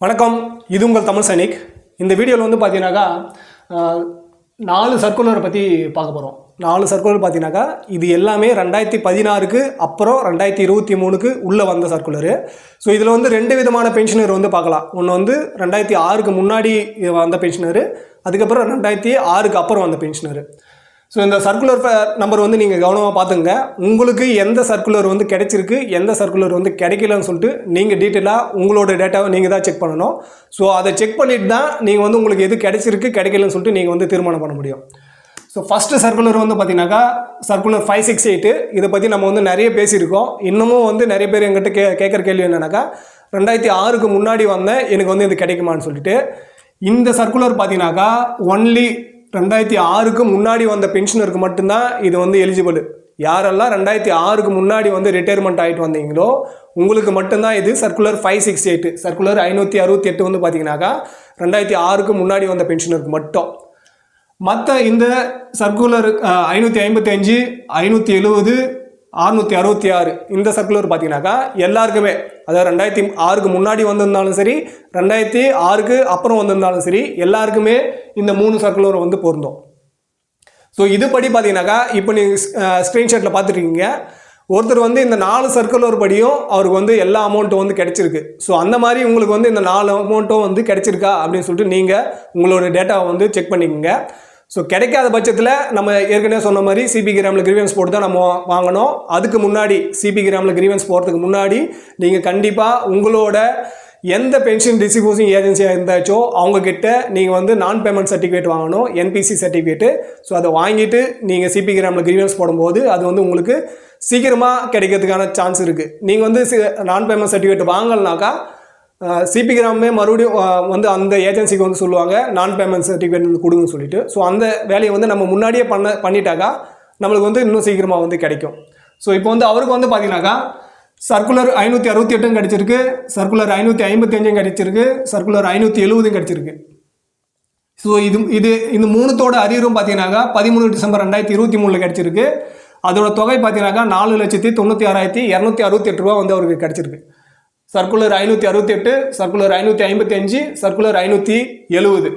வணக்கம், இது உங்கள் தமிழ் சைனிக். இந்த வீடியோவில் வந்து பார்த்தீங்கன்னாக்கா 4 சர்க்குலரை பற்றி பார்க்க போகிறோம். 4 சர்க்குலர் பார்த்தீங்கன்னாக்கா இது எல்லாமே 2016க்கு அப்புறம் 2023க்கு உள்ளே வந்த சர்க்குலரு. ஸோ இதில் வந்து 2 விதமான பென்ஷனர் வந்து பார்க்கலாம். ஒன்று வந்து 2006க்கு முன்னாடி வந்த பென்ஷனரு, அதுக்கப்புறம் 2006க்கு அப்புறம் வந்த பென்ஷனரு. ஸோ இந்த சர்க்குலர் நம்பர் வந்து நீங்கள் கவனமாக பார்த்துங்க. உங்களுக்கு எந்த சர்க்குலர் வந்து கிடைச்சிருக்கு, எந்த சர்க்குலர் வந்து கிடைக்கலன்னு சொல்லிட்டு நீங்கள் டீட்டெயிலாக உங்களோட டேட்டாவை நீங்கள் தான் செக் பண்ணணும். ஸோ அதை செக் பண்ணிட்டு தான் நீங்கள் வந்து உங்களுக்கு எது கிடைச்சிருக்கு கிடைக்கலன்னு சொல்லிட்டு நீங்கள் வந்து தீர்மானம் பண்ண முடியும். ஸோ ஃபஸ்ட்டு சர்க்குலர் வந்து பார்த்தீங்கன்னாக்கா சர்க்குலர் 568. இதை பற்றி நம்ம வந்து நிறைய பேசியிருக்கோம். இன்னமும் வந்து நிறைய பேர் எங்கிட்ட கேட்குற கேள்வி என்னன்னாக்கா 2006க்கு முன்னாடி வந்தேன், எனக்கு வந்து இது கிடைக்குமான்னு சொல்லிட்டு. இந்த சர்க்குலர் பார்த்தீங்கன்னாக்கா ஒன்லி 2006க்கு முன்னாடி வந்த பென்ஷனருக்கு மட்டும்தான் இது வந்து எலிஜிபிள். யாரெல்லாம் 2006க்கு முன்னாடி வந்து ரிட்டையர்மெண்ட் ஆகிட்டு வந்தீங்களோ உங்களுக்கு மட்டும்தான் இது சர்க்குலர் 568. சர்க்குலர் 568 வந்து பார்த்தீங்கன்னாக்கா 2006க்கு முன்னாடி வந்த பென்ஷனருக்கு மட்டும். மற்ற இந்த சர்க்குலர் 555, 570, 666 இந்த சர்க்குலர் பார்த்தீங்கன்னாக்கா எல்லாருக்குமே, அதாவது 2006க்கு முன்னாடி வந்திருந்தாலும் சரி, 2006க்கு அப்புறம் வந்திருந்தாலும் சரி, எல்லாருக்குமே இந்த 3 சர்க்குலர் வந்து பொருந்தும். ஸோ இதுபடி பார்த்தீங்கன்னாக்கா இப்போ நீங்கள் ஸ்க்ரீன்ஷாட்டில் பார்த்துருக்கீங்க. ஒருத்தர் வந்து இந்த 4 சர்க்குலர் படியும் அவருக்கு வந்து எல்லா அமௌண்ட்டும் வந்து கிடைச்சிருக்கு. ஸோ அந்த மாதிரி உங்களுக்கு வந்து இந்த 4 அமௌண்ட்டும் வந்து கிடைச்சிருக்கா அப்படின்னு சொல்லிட்டு நீங்கள் உங்களோட டேட்டாவை வந்து செக் பண்ணிக்கோங்க. ஸோ கிடைக்காத பட்சத்தில் நம்ம ஏற்கனவே சொன்ன மாதிரி சிபி கிராமில் கிரீவன்ஸ் போட்டு தான் நம்ம வாங்கணும். அதுக்கு முன்னாடி சிபி கிராமில் கிரீவன்ஸ் போகிறதுக்கு முன்னாடி நீங்கள் கண்டிப்பாக உங்களோட எந்த பென்ஷன் டிஸ்ட்ரிபியூஷன் ஏஜென்சியாக இருந்தாச்சோ அவங்கக்கிட்ட நீங்கள் வந்து நான் பேமெண்ட் சர்டிஃபிகேட் வாங்கணும், என்பிசி சர்டிஃபிகேட்டு. ஸோ அதை வாங்கிட்டு நீங்கள் சிபி கிராமில் கிரீவன்ஸ் போடும்போது அது வந்து உங்களுக்கு சீக்கிரமாக கிடைக்கிறதுக்கான சான்ஸ் இருக்குது. நீங்கள் வந்து நான் பேமெண்ட் சர்டிஃபிகேட் வாங்கலனாக்கா சிபி கிராமே மறுபடியும் வந்து அந்த ஏஜென்சிக்கு வந்து சொல்லுவாங்க நான் பேமெண்ட் சர்டிஃபிகேட் வந்து கொடுங்கன்னு சொல்லிட்டு. ஸோ அந்த வேலையை வந்து நம்ம முன்னாடியே பண்ணிட்டாக்கா நம்மளுக்கு வந்து இன்னும் சீக்கிரமாக வந்து கிடைக்கும். ஸோ இப்போ வந்து அவருக்கு வந்து பார்த்தீங்கன்னாக்கா சர்க்குலர் 568 கிடச்சிருக்கு, சர்க்குலர் 555 கிடச்சிருக்கு, சர்க்குலர் 570 கிடச்சிருக்கு. ஸோ இந்த 3தோட அரியரும் பார்த்தீங்கன்னாக்கா 13 டிசம்பர் 2023 கிடச்சிருக்கு. அதோட தொகை பார்த்தீங்கன்னாக்கா 4,96,268 ரூபா வந்து அவருக்கு கிடச்சிருக்கு. சர்க்குலர் 568, சர்க்குலர் 555, சர்க்குலர் 570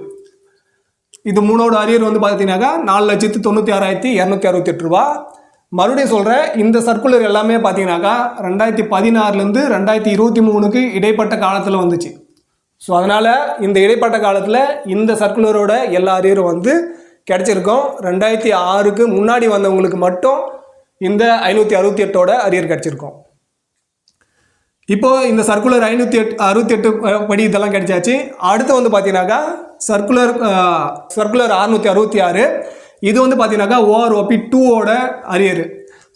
இது 3ஓட அரியர் வந்து பார்த்தீங்கன்னாக்கா 4,96,268 ரூபா. மறுபடியும் சொல்கிறேன், இந்த சர்க்குலர் எல்லாமே பார்த்தீங்கன்னாக்கா 2016லேருந்து 2023க்கு இடைப்பட்ட காலத்தில் வந்துச்சு. ஸோ அதனால் இந்த இடைப்பட்ட காலத்தில் இந்த சர்க்குலரோட எல்லா அரியரும் வந்து கிடச்சிருக்கோம். 2006க்கு முன்னாடி வந்தவங்களுக்கு மட்டும் இந்த 568ஓட அரியர் கிடச்சிருக்கோம். இப்போது இந்த சர்க்குலர் 568 படி இதெல்லாம் கிடைச்சாச்சு. அடுத்து வந்து பார்த்தீங்கன்னாக்கா சர்க்குலர் 666 இது வந்து பார்த்தீங்கன்னாக்கா OROP 2ஓட அரியர்.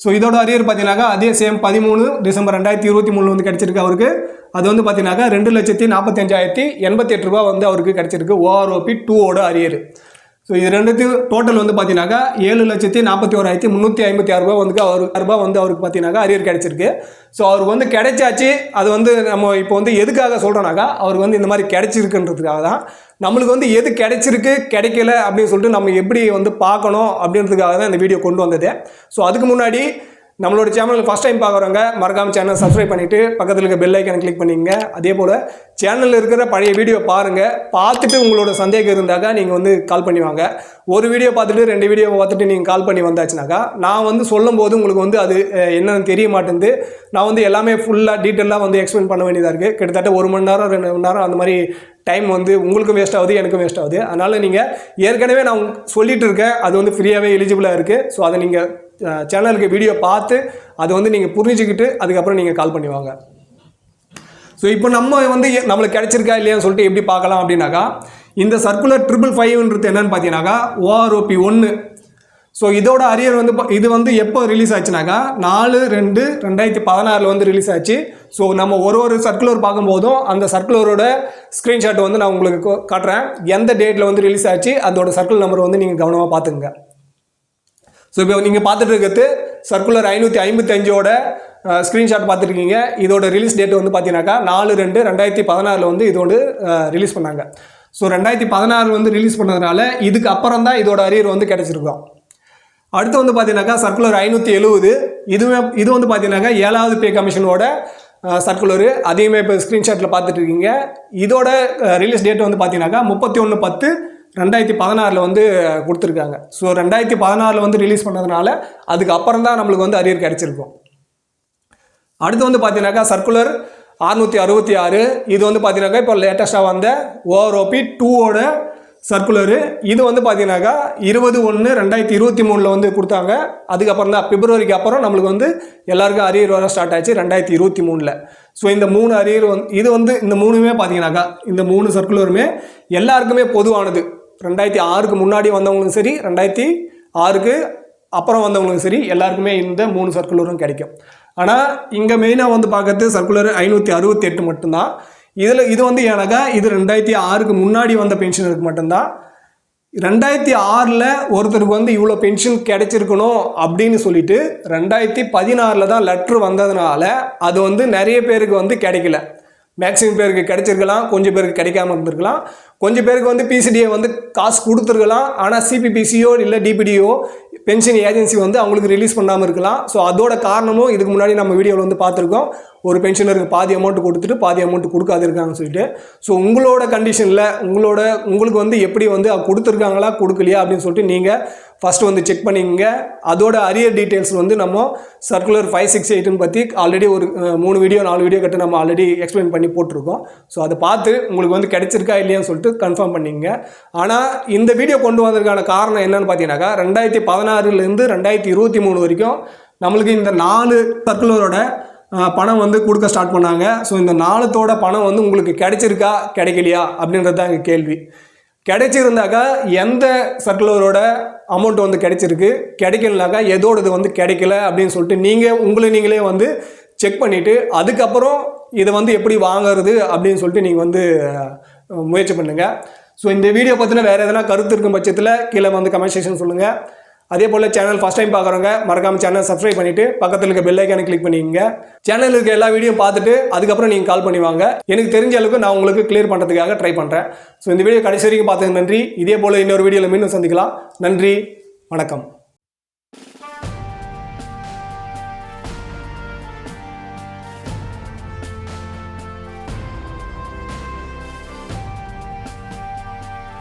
ஸோ இதோட அரியர் பார்த்தீங்கன்னாக்கா அதே சேம் 13 டிசம்பர் 2023 வந்து கிடச்சிருக்கு அவருக்கு. அது வந்து பார்த்தீங்கன்னாக்கா 2,45,088 ரூபா வந்து அவருக்கு கிடச்சிருக்கு OROP 2ஓட அரியர். ஸோ இது ரெண்டுத்தையும் டோட்டல் வந்து பார்த்தீங்கன்னாக்கா 7,41,356 ரூபா வந்து அவருக்கு பார்த்தீங்கன்னாக்கா அரியர் கிடைச்சிருக்கு. ஸோ அவருக்கு வந்து கிடைச்சாச்சு. அது வந்து நம்ம இப்போ வந்து எதுக்காக சொல்கிறோன்னாக்கா அவருக்கு வந்து இந்த மாதிரி கிடைச்சிருக்குன்றதுக்காக தான். நம்மளுக்கு வந்து எது கிடைச்சிருக்கு கிடைக்கல அப்படின்னு சொல்லிட்டு நம்ம எப்படி வந்து பார்க்கணும் அப்படின்றதுக்காக தான் இந்த வீடியோ கொண்டு வந்தது. ஸோ அதுக்கு முன்னாடி நம்மளோட சேனல் ஃபஸ்ட் டைம் பார்க்குறவங்க மறக்காமல் சேனல் சப்ஸ்கிரைப் பண்ணிவிட்டு பக்கத்தில் இருக்க பெல் ஐக்கனை கிளிக் பண்ணிங்க. அதே போல் சேனலில் இருக்கிற பழைய வீடியோ பாருங்கள். பார்த்துட்டு உங்களோட சந்தேகம் இருந்தாக்கா நீங்கள் வந்து கால் பண்ணி வாங்க. ஒரு வீடியோ பார்த்துட்டு 2 வீடியோ பார்த்துட்டு நீங்கள் கால் பண்ணி வந்தாச்சுனாக்கா நான் வந்து சொல்லும் போது உங்களுக்கு வந்து அது என்னன்னு தெரிய மாட்டேங்குது. நான் வந்து எல்லாமே ஃபுல்லாக டீட்டெயிலாக வந்து எக்ஸ்பிளைன் பண்ண வேண்டியதாக இருக்குது. கிட்டத்தட்ட 1 மணி நேரம் 2 மணி நேரம் அந்த மாதிரி டைம் வந்து உங்களுக்கும் வேஸ்ட் ஆகுது, எனக்கும் வேஸ்ட் ஆகுது. அதனால் நீங்கள் ஏற்கனவே நான் சொல்லிகிட்டு இருக்கேன், அது வந்து ஃப்ரீயாகவே எலிஜிபிளாக இருக்குது. ஸோ அதை நீங்கள் சேனலுக்கு வீடியோ பார்த்து அதை வந்து நீங்கள் புரிஞ்சுக்கிட்டு அதுக்கப்புறம் நீங்கள் கால் பண்ணி வாங்க. ஸோ இப்போ நம்ம வந்து நம்மளுக்கு கிடைச்சிருக்கா இல்லையான்னு சொல்லிட்டு எப்படி பார்க்கலாம் அப்படின்னாக்கா இந்த சர்க்குலர் 555 என்னன்னு பார்த்தீங்கன்னாக்கா OROP 1. ஸோ இதோட அரியர் வந்து இது வந்து எப்போ ரிலீஸ் ஆச்சுனாக்கா 4/2/2016 வந்து ரிலீஸ் ஆச்சு. ஸோ நம்ம ஒரு சர்க்குலர் பார்க்கும்போதும் அந்த சர்க்குலரோட ஸ்க்ரீன்ஷாட் வந்து நான் உங்களுக்கு காட்டுறேன். எந்த டேட்டில் வந்து ரிலீஸ் ஆச்சு அதோட சர்க்குலர் நம்பர் வந்து நீங்கள் கவனமாக பார்த்துங்க. ஸோ இப்போ நீங்கள் பார்த்துட்டு இருக்கிறது சர்க்குலர் 555ஓட ஸ்க்ரீன்ஷாட் பார்த்துருக்கீங்க. இதோட ரிலீஸ் டேட் வந்து பார்த்தீங்கன்னாக்கா 4/2/2016 வந்து இது வந்து ரிலீஸ் பண்ணாங்க. ஸோ 2016 வந்து ரிலீஸ் பண்ணதுனால இதுக்கு அப்புறம் தான் இதோட அரியர் வந்து கிடச்சிருக்கோம். அடுத்து வந்து பார்த்தீங்கன்னாக்கா சர்க்குலர் 570 இது வந்து பார்த்தீங்கன்னாக்கா 7வது பே கமிஷனோட சர்க்குலரு, அதையுமே இப்போ ஸ்க்ரீன்ஷாட்டில் பார்த்துட்டு இருக்கீங்க. இதோட ரிலீஸ் டேட் வந்து பார்த்தீங்கன்னாக்கா 31/10/2016 வந்து கொடுத்துருக்காங்க. ஸோ 2016 வந்து ரிலீஸ் பண்ணதுனால அதுக்கு அப்புறம் தான் நம்மளுக்கு வந்து அரியர் கிடச்சிருக்கும். அடுத்து வந்து பார்த்தீங்கன்னாக்கா சர்க்குலர் 666. இது வந்து பார்த்தீங்கன்னாக்கா இப்போ லேட்டஸ்ட்டாக வந்த OROP 2ஓட சர்க்குலரு. இது வந்து பார்த்தீங்கன்னாக்கா 20/1/2023 வந்து கொடுத்தாங்க. அதுக்கப்புறம் தான் பிப்ரவரிக்கு அப்புறம் நம்மளுக்கு வந்து எல்லாருக்கும் அரியர் வர ஸ்டார்ட் ஆச்சு 2023. ஸோ இந்த 3 அரியர் இது வந்து இந்த 3மே பார்த்தீங்கன்னாக்கா இந்த 3 சர்க்குலருமே எல்லாருக்குமே பொதுவானது. 2006க்கு முன்னாடி வந்தவங்களுக்கும் சரி, 2006க்கு அப்புறம் வந்தவங்களுக்கும் சரி, எல்லாருக்குமே இந்த 3 சர்க்குலரும் கிடைக்கும். ஆனால் இங்கே மெயினாக வந்து பார்க்கறது சர்க்குலர் 568 மட்டும்தான். இது வந்து ஏன்னாக்கா இது 2006க்கு முன்னாடி வந்த பென்ஷனருக்கு மட்டும்தான். 2006 ஒருத்தருக்கு வந்து இவ்வளோ பென்ஷன் கிடைச்சிருக்கணும் அப்படின்னு சொல்லிட்டு 2016 தான் லெட்ரு வந்ததுனால அது வந்து நிறைய பேருக்கு வந்து கிடைக்கல. மேக்ஸிமம் பேருக்கு கிடைச்சிருக்கலாம், கொஞ்சம் பேருக்கு கிடைக்காம இருந்திருக்கலாம், கொஞ்சம் பேருக்கு வந்து பிசிடிஏ வந்து காசு கொடுத்துருக்கலாம். ஆனால் சிபிபிசியோ இல்லை டிபிடிஓ பென்ஷன் ஏஜென்சி வந்து அவங்களுக்கு ரிலீஸ் பண்ணாமல் இருக்கலாம். ஸோ அதோட காரணமும் இதுக்கு முன்னாடி நம்ம வீடியோவில் வந்து பார்த்துருக்கோம். ஒரு பென்ஷனருக்கு பாதி அமௌண்ட் கொடுத்துட்டு பாதி அமௌண்ட் கொடுக்காதிருக்காங்கன்னு சொல்லிட்டு. ஸோ உங்களோட கண்டிஷனில் உங்களுக்கு வந்து எப்படி வந்து கொடுத்துருக்காங்களா கொடுக்கலையா அப்படின்னு சொல்லிட்டு நீங்கள் ஃபஸ்ட்டு வந்து செக் பண்ணிங்க. அதோட அரியர் டீட்டெயில்ஸ் வந்து நம்ம சர்க்குலர் 568 பற்றி ஆல்ரெடி ஒரு 3 வீடியோ 4 வீடியோ கிட்ட நம்ம ஆல்ரெடி எக்ஸ்பிளைன் பண்ணி போட்டிருக்கோம். ஸோ அதை பார்த்து உங்களுக்கு வந்து கிடைச்சிருக்கா இல்லையான்னு சொல்லிட்டு கன்ஃபார்ம் பண்ணிங்க. ஆனால் இந்த வீடியோ கொண்டு வந்ததுக்கான காரணம் என்னன்னு பார்த்தீங்கன்னாக்கா 2016 2023 வரைக்கும் நம்மளுக்கு இந்த 4 சர்க்குலரோட பணம் வந்து கொடுக்க ஸ்டார்ட் பண்ணாங்க. ஸோ இந்த 4தோட பணம் வந்து உங்களுக்கு கிடைச்சிருக்கா கிடைக்கலையா அப்படின்றது தான் எங்கள் கேள்வி. கிடைச்சிருந்தாக்கா எந்த சர்க்குலரோட அமௌண்ட் வந்து கிடைச்சிருக்கு, கிடைக்கலனாக்கா எதோடது வந்து கிடைக்கல அப்படின்னு சொல்லிட்டு நீங்களே வந்து செக் பண்ணிவிட்டு அதுக்கப்புறம் இதை வந்து எப்படி வாங்கிறது அப்படின்னு சொல்லிட்டு நீங்கள் வந்து முயற்சி பண்ணுங்கள். ஸோ இந்த வீடியோ பற்றின வேறு எதனா கருத்து இருக்கும் பட்சத்தில் கீழே வந்து கமெண்ட் செக்ஷன் சொல்லுங்கள். அதே போல் சேனல் ஃபஸ்ட் டைம் பார்க்குறவங்க மறக்காமல் சேனல் சப்ஸ்கிரைப் பண்ணிவிட்டு பக்கத்தில் இருக்க பெல் ஐக்கானை கிளிக் பண்ணிக்கங்க. சேனலில் இருக்க எல்லா வீடியோ பார்த்துட்டு அதுக்கப்புறம் நீங்கள் கால் பண்ணி வாங்க. எனக்கு தெரிஞ்ச அளவுக்கு நான் உங்களுக்கு கிளியர் பண்ணுறதுக்காக ட்ரை பண்ணுறேன். ஸோ இந்த வீடியோ கடைசி வரைக்கும் பார்த்ததுக்கு நன்றி. இதே போல் இன்னொரு வீடியோவில் மீண்டும் சந்திக்கலாம். நன்றி, வணக்கம்.